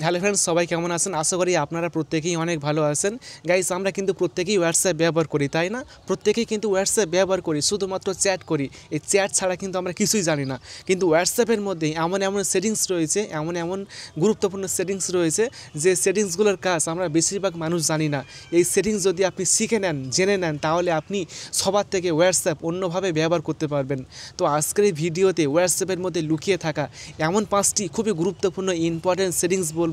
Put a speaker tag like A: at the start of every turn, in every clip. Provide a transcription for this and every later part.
A: Hello friends, সবাই কেমন আছেন? আশা করি আপনারা প্রত্যেকেই অনেক ভালো আছেন। গাইস, আমরা কিন্তু প্রত্যেকেই হোয়াটসঅ্যাপ ব্যবহার করি, তাই না? প্রত্যেকেই কিন্তু হোয়াটসঅ্যাপ ব্যবহার করি, শুধুমাত্র চ্যাট করি। এই চ্যাট ছাড়া কিন্তু আমরা কিছুই জানি না। কিন্তু হোয়াটসঅ্যাপের মধ্যেই এমন এমন সেটিংস রয়েছে, এমন এমন গুরুত্বপূর্ণ সেটিংস রয়েছে, যে সেটিংসগুলোর কাজ আমরা বেশিরভাগ মানুষ জানি না। এই সেটিংস যদি আপনি শিখে নেন, জেনে নেন, তাহলে আপনি সবার থেকে হোয়াটসঅ্যাপ অন্যভাবে ব্যবহার করতে পারবেন। তো আজকের এই ভিডিওতে হোয়াটসঅ্যাপের মধ্যে লুকিয়ে থাকা এমন 5টি খুবই গুরুত্বপূর্ণ ইম্পর্টেন্ট সেটিংস বলবো,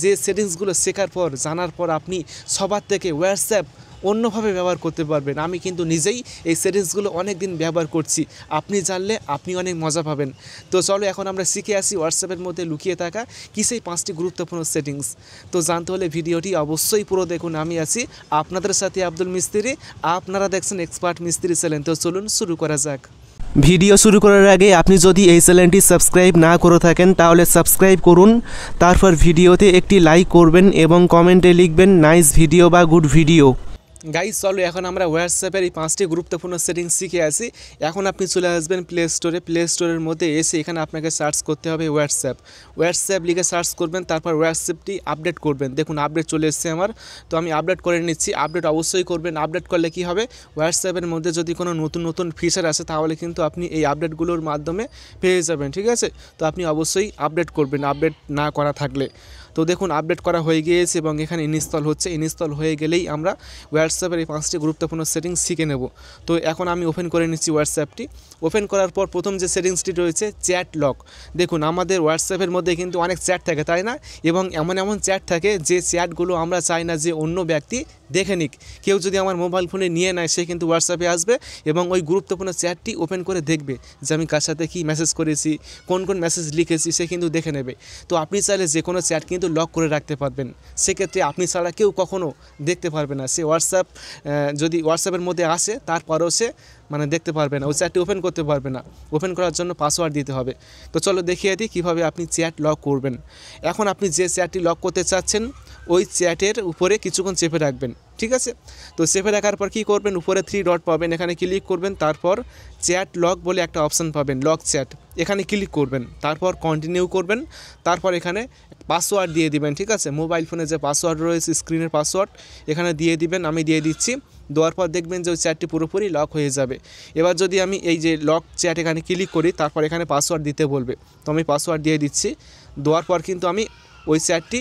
A: যে সেটিংসগুলো শেখার পর, জানার পর আপনি সবার থেকে হোয়াটসঅ্যাপ অন্যভাবে ব্যবহার করতে পারবেন। আমি কিন্তু নিজেই এই সেটিংসগুলো অনেক দিন ব্যবহার করছি। আপনি জানলে আপনি অনেক মজা পাবেন। তো চলো এখন আমরা শিখে আসি হোয়াটসঅ্যাপের মধ্যে লুকিয়ে থাকা কী সেই 5টি গুরুত্বপূর্ণ সেটিংস। তো জানতে হলে ভিডিওটি অবশ্যই পুরো দেখুন। আমি আছি আপনাদের সাথে আব্দুল মিস্ত্রি, আপনারা দেখছেন এক্সপার্ট মিস্ত্রি চ্যানেল। তো চলুন শুরু করা যাক। ভিডিও শুরু করার আগে আপনি যদি এই চ্যানেলটি সাবস্ক্রাইব না করে থাকেন তাহলে সাবস্ক্রাইব করুন, তারপর ভিডিওতে একটি লাইক করবেন এবং কমেন্টে লিখবেন নাইস ভিডিও বা গুড ভিডিও। গাইজ চলো এখন আমরা হোয়াটসঅ্যাপের এই 5টি গুরুত্বপূর্ণ সেটিংস শিখে আসি। এখন আপনি চলে আসবেন প্লে স্টোরে। প্লে স্টোরের মধ্যে এসে এখানে আপনাকে সার্চ করতে হবে হোয়াটসঅ্যাপ। হোয়াটসঅ্যাপ লিখে সার্চ করবেন, তারপর হোয়াটসঅ্যাপটি আপডেট করবেন। দেখুন আপডেট চলে এসেছে আমার, তো আমি আপডেট করে নিচ্ছি। আপডেট অবশ্যই করবেন। আপডেট করলে কি হবে, হোয়াটসঅ্যাপের মধ্যে যদি কোনো নতুন নতুন ফিচার আসে তাহলে কিন্তু আপনি এই আপডেটগুলোর মাধ্যমে পেয়ে যাবেন, ঠিক আছে? তো আপনি অবশ্যই আপডেট করবেন, আপডেট না করা থাকলে। তো দেখুন আপডেট করা হয়ে গিয়েছে এবং এখানে ইনস্টল হচ্ছে। ইনস্টল হয়ে গেলেই আমরা হোয়াটসঅ্যাপের এই 5টি গুরুত্বপূর্ণ সেটিংস শিখে নেব। তো এখন আমি ওপেন করে নিচ্ছি হোয়াটসঅ্যাপটি। ওপেন করার পর প্রথম যে সেটিংসটি রয়েছে চ্যাট লক। দেখুন আমাদের হোয়াটসঅ্যাপের মধ্যে কিন্তু অনেক চ্যাট থাকে, তাই না? এবং এমন এমন চ্যাট থাকে যে চ্যাটগুলো আমরা চাই না যে অন্য ব্যক্তি দেখে নিক। কেউ যদি আমার মোবাইল ফোনে নিয়ে নেয়, সে কিন্তু হোয়াটসঅ্যাপে আসবে এবং ওই গুরুত্বপূর্ণ চ্যাটটি ওপেন করে দেখবে যে আমি কার সাথে কী মেসেজ করেছি, কোন কোন মেসেজ লিখেছি, সে কিন্তু দেখে নেবে। তো আপনি চাইলে যে কোনো চ্যাট কিন্তু লক করে রাখতে পারবেন। সেক্ষেত্রে আপনি ছাড়া কেউ কখনও দেখতে পারবে না। সে হোয়াটসঅ্যাপ যদি হোয়াটসঅ্যাপের মধ্যে আসে তারপরেও সে দেখতে পারবে না, ওই চ্যাটটি ওপেন করতে পারবে না। ওপেন করার জন্য পাসওয়ার্ড দিতে হবে। তো চলো দেখিয়ে দিই কীভাবে আপনি চ্যাট লক করবেন। এখন আপনি যে চ্যাটটি লক করতে চাচ্ছেন ওই চ্যাটের উপরে কিছুক্ষণ চেপে রাখবেন, ঠিক আছে? তো চেপে রাখার পর কী করবেন, উপরে 3 ডট পাবেন, এখানে ক্লিক করবেন। তারপর চ্যাট লক বলে একটা অপশান পাবেন, লক চ্যাট, এখানে ক্লিক করবেন। তারপর কন্টিনিউ করবেন। তারপর এখানে পাসওয়ার্ড দিয়ে দিবেন, ঠিক আছে? মোবাইল ফোনে যে পাসওয়ার্ড রয়েছে, স্ক্রিনের পাসওয়ার্ড এখানে দিয়ে দিবেন। আমি দিয়ে দিচ্ছি। দেওয়ার পর দেখবেন যে ওই চ্যাটটি পুরোপুরি লক হয়ে যাবে। এবার যদি আমি এই যে লক চ্যাট এখানে ক্লিক করি, তারপর এখানে পাসওয়ার্ড দিতে বলবে, তো আমি পাসওয়ার্ড দিয়ে দিচ্ছি। দেওয়ার পর কিন্তু আমি ওই চ্যাটটি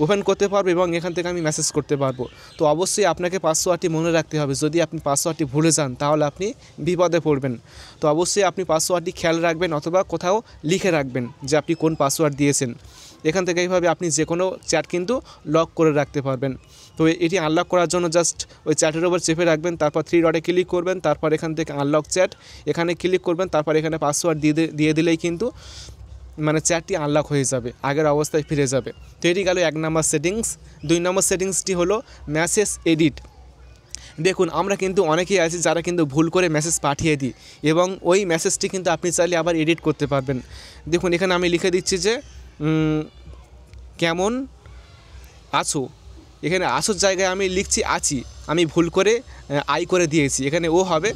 A: ওপেন করতে পারবো এবং এখান থেকে আমি মেসেজ করতে পারবো। তো অবশ্যই আপনাকে পাসওয়ার্ডটি মনে রাখতে হবে। যদি আপনি পাসওয়ার্ডটি ভুলে যান তাহলে আপনি বিপদে পড়বেন। তো অবশ্যই আপনি পাসওয়ার্ডটি খেয়াল রাখবেন অথবা কোথাও লিখে রাখবেন যে আপনি কোন পাসওয়ার্ড দিয়েছেন। এখান থেকে এইভাবে আপনি যে কোনো চ্যাট কিন্তু লক করে রাখতে পারবেন। তো এটি আনলক করার জন্য জাস্ট ওই চ্যাটের উপর চেপে রাখবেন, তারপর 3 ডটে ক্লিক করবেন, তারপর এখান থেকে আনলক চ্যাট এখানে ক্লিক করবেন, তারপর এখানে পাসওয়ার্ড দিয়ে দিলেই কিন্তু চ্যাটটি আনলক হয়ে যাবে, আগের অবস্থায় ফিরে যাবে। তো এটি গেল 1 নম্বর সেটিংস। 2 নম্বর সেটিংসটি হলো মেসেজ এডিট। দেখুন আমরা কিন্তু অনেকেই আছি যারা কিন্তু ভুল করে মেসেজ পাঠিয়ে দিই এবং ওই মেসেজটি কিন্তু আপনি চাইলে আবার এডিট করতে পারবেন। দেখুন এখানে আমি লিখে দিচ্ছি যে কেমন আছো। এখানে আছোর জায়গায় আমি লিখছি আছি, আমি ভুল করে আই করে দিয়েছি, এখানে ও হবে।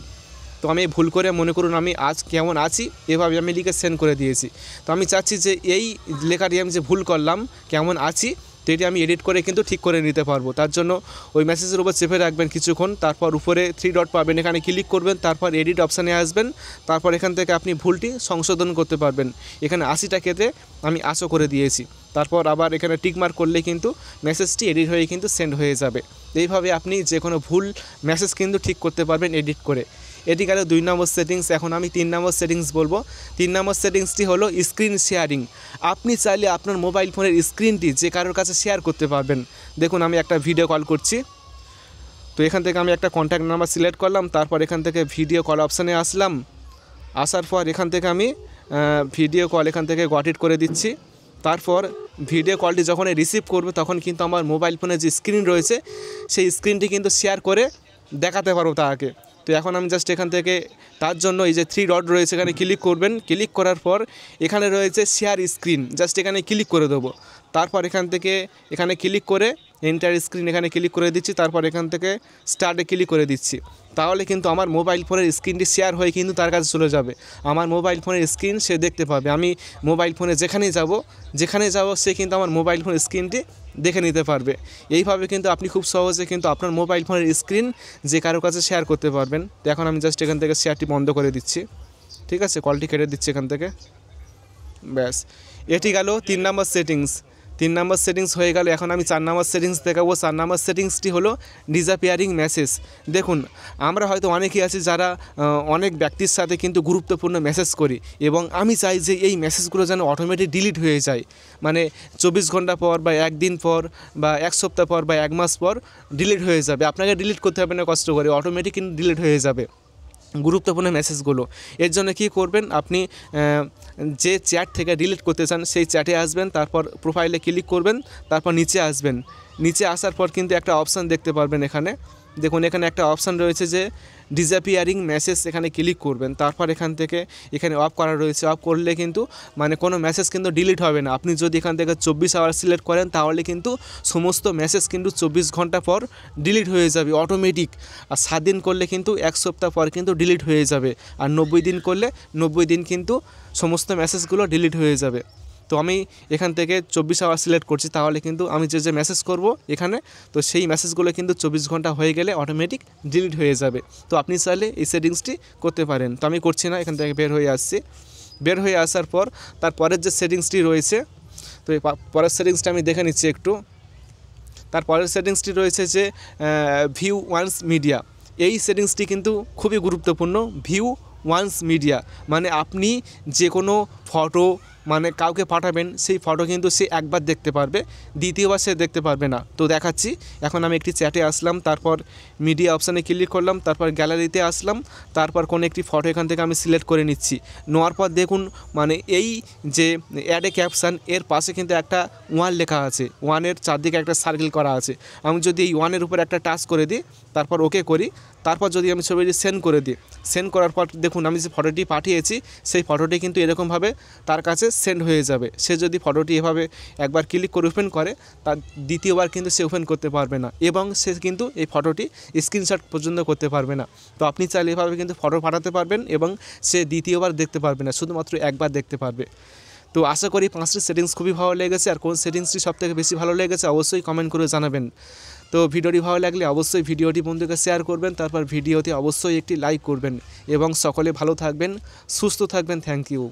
A: তো আমি ভুল করে মনে করুন আমি আজ কেমন আছি এভাবে আমি লিখে সেন্ড করে দিয়েছি। তো আমি চাচ্ছি যে এই লেখাটি আমি যে ভুল করলাম কেমন আছি, তো এটি আমি এডিট করে কিন্তু ঠিক করে নিতে পারবো। তার জন্য ওই মেসেজের উপর চেপে রাখবেন কিছুক্ষণ, তারপর উপরে 3 ডট পাবেন, এখানে ক্লিক করবেন, তারপর এডিট অপশানে আসবেন। তারপর এখান থেকে আপনি ভুলটি সংশোধন করতে পারবেন। এখানে 80টা কেটে আমি আশো করে দিয়েছি। তারপর আবার এখানে টিকমার্ক করলে কিন্তু মেসেজটি এডিট হয়ে কিন্তু সেন্ড হয়ে যাবে। এইভাবে আপনি যে কোনো ভুল মেসেজ কিন্তু ঠিক করতে পারবেন এডিট করে। এটি গেল 2 নম্বর সেটিংস। এখন আমি 3 নম্বর সেটিংস বলবো। 3 নম্বর সেটিংসটি হলো স্ক্রিন শেয়ারিং। আপনি চাইলে আপনার মোবাইল ফোনের স্ক্রিনটি যে কারোর কাছে শেয়ার করতে পারবেন। দেখুন আমি একটা ভিডিও কল করছি, তো এখান থেকে আমি একটা কন্ট্যাক্ট নাম্বার সিলেক্ট করলাম, তারপর এখান থেকে ভিডিও কল অপশানে আসলাম। আসার পর এখান থেকে আমি ভিডিও কল এখান থেকে গট ইট করে দিচ্ছি। তারপর ভিডিও কলটি যখন রিসিভ করবে তখন কিন্তু আমার মোবাইল ফোনে যে স্ক্রিন রয়েছে সেই স্ক্রিনটি কিন্তু শেয়ার করে দেখাতে পারবো তাকে। তো এখন আমি জাস্ট এখান থেকে তার জন্য এই যে 3 ডট রয়েছে এখানে ক্লিক করবেন। ক্লিক করার পর এখানে রয়েছে শেয়ার স্ক্রিন, জাস্ট এখানে ক্লিক করে দেবো। তারপর এখান থেকে এখানে ক্লিক করে এন্টার স্ক্রিন এখানে ক্লিক করে দিচ্ছি, তারপর এখান থেকে স্টার্টে ক্লিক করে দিচ্ছি। তাহলে কিন্তু আমার মোবাইল ফোনের স্ক্রিনটি শেয়ার হয়ে কিন্তু তার কাছে চলে যাবে, আমার মোবাইল ফোনের স্ক্রিন সে দেখতে পাবে। আমি মোবাইল ফোনে যেখানেই যাব সে কিন্তু আমার মোবাইল ফোনের স্ক্রিনটি দেখে নিতে পারবে। এইভাবে কিন্তু আপনি খুব সহজে কিন্তু আপনার মোবাইল ফোনের স্ক্রিন যে কারো কাছে শেয়ার করতে পারবেন। তো এখন আমি জাস্ট এখান থেকে শেয়ারটি বন্ধ করে দিচ্ছি, ঠিক আছে, কলটি কেটে দিচ্ছি এখান থেকে। ব্যাস, এটি গেল 3 নম্বর সেটিংস। 3 নম্বর সেটিংস হয়ে গেল। এখন আমি 4 নম্বর সেটিংস দেখাবো। 4 নম্বর সেটিংসটি হলো ডিসঅ্যাপিয়ারিং মেসেজ। দেখুন, আমরা হয়তো অনেকেই আছি যারা অনেক ব্যক্তির সাথে কিন্তু গুরুত্বপূর্ণ মেসেজ করি, এবং আমি চাই যে এই মেসেজগুলো যেন অটোমেটিক ডিলিট হয়ে যায়, মানে 24 ঘন্টা পর বা 1 দিন পর বা 1 সপ্তাহ পর বা 1 মাস পর ডিলিট হয়ে যাবে। আপনাকে ডিলিট করতে হবে না কষ্ট করে, অটোমেটিক কিন্তু ডিলিট হয়ে যাবে গুরুত্বপূর্ণ মেসেজগুলো। এর জন্য কী করবেন, আপনি যে চ্যাট থেকে ডিলিট করতে চান সেই চ্যাটে আসবেন, তারপর প্রোফাইলে ক্লিক করবেন, তারপর নিচে আসবেন। নিচে আসার পর কিন্তু একটা অপশান দেখতে পারবেন, এখানে দেখুন এখানে একটা অপশান রয়েছে যে ডিসঅ্যাপিয়ারিং মেসেজ, এখানে ক্লিক করবেন। তারপর এখান থেকে এখানে অফ করা রয়েছে, অফ করলে কিন্তু মানে কোনো মেসেজ কিন্তু ডিলিট হবে না। আপনি যদি এখান থেকে 24 আওয়ার সিলেক্ট করেন তাহলে কিন্তু সমস্ত মেসেজ কিন্তু 24 ঘন্টা পর ডিলিট হয়ে যাবে অটোমেটিক। আর 7 দিন করলে কিন্তু 1 সপ্তাহ পর কিন্তু ডিলিট হয়ে যাবে, আর 90 দিন করলে 90 দিন কিন্তু সমস্ত মেসেজগুলো ডিলিট হয়ে যাবে। তো আমি এখান থেকে 24 আওয়ার সিলেক্ট করছি, তাহলে কিন্তু আমি যে মেসেজ করব এখানে, তো সেই মেসেজগুলো কিন্তু 24 ঘন্টা হয়ে গেলে অটোমেটিক ডিলিট হয়ে যাবে। তো আপনি চাইলে এই সেটিংসটি করতে পারেন। তো আমি করছি না, এখান থেকে বের হয়ে আসছি। বের হয়ে আসার পর তারপরের যে সেটিংসটি রয়েছে, তো এই পরের সেটিংসটা আমি দেখে নিচ্ছি একটু। তারপরের সেটিংসটি রয়েছে যে ভিউ ওয়ান্স মিডিয়া। এই সেটিংসটি কিন্তু খুবই গুরুত্বপূর্ণ। ভিউ ওয়ান্স মিডিয়া মানে আপনি যে কোনো ফটো মানে কাউকে পাঠাবেন, সেই ফটো কিন্তু সে একবার দেখতে পারবে, দ্বিতীয়বার সে দেখতে পারবে না। তো দেখাচ্ছি, এখন আমি একটি চ্যাটে আসলাম, তারপর মিডিয়া অপশানে ক্লিক করলাম, তারপর গ্যালারিতে আসলাম, তারপর কোনো একটি ফটো এখান থেকে আমি সিলেক্ট করে নিচ্ছি। নেওয়ার পর দেখুন মানে এই যে অ্যাড এ ক্যাপশান, এর পাশে কিন্তু একটা 1 লেখা আছে, 1-এর চারদিকে একটা সার্কেল করা আছে। আমি যদি এই 1-এর উপর একটা টাচ করে দিই, তারপর ওকে করি, তারপর যদি আমি ছবিটি সেন্ড করে দিই, সেন্ড করার পর দেখুন আমি যে ফটোটি পাঠিয়েছি সেই ফটোটি কিন্তু এরকমভাবে তার কাছে সেন্ড হয়ে যাবে। সে যদি ফটোটি এভাবে একবার ক্লিক করে ওপেন করে, তার দ্বিতীয়বার কিন্তু সে ওপেন করতে পারবে না, এবং সে কিন্তু এই ফটোটি স্ক্রিনশট পর্যন্ত করতে পারবে না। তো আপনি চাইলে এভাবে কিন্তু ফটো পাঠাতে পারবেন, এবং সে দ্বিতীয়বার দেখতে পারবে না, শুধুমাত্র একবার দেখতে পারবে। তো আশা করি 5টি সেটিংস খুবই ভালো লেগেছে। আর কোন সেটিংসটি সবথেকে বেশি ভালো লেগেছে অবশ্যই কমেন্ট করে জানাবেন। তো ভিডিওটি ভালো লাগলে অবশ্যই ভিডিওটি বন্ধুকে শেয়ার করবেন, তারপর ভিডিওতে অবশ্যই একটি লাইক করবেন, এবং সকলে ভালো থাকবেন, সুস্থ থাকবেন। Thank you.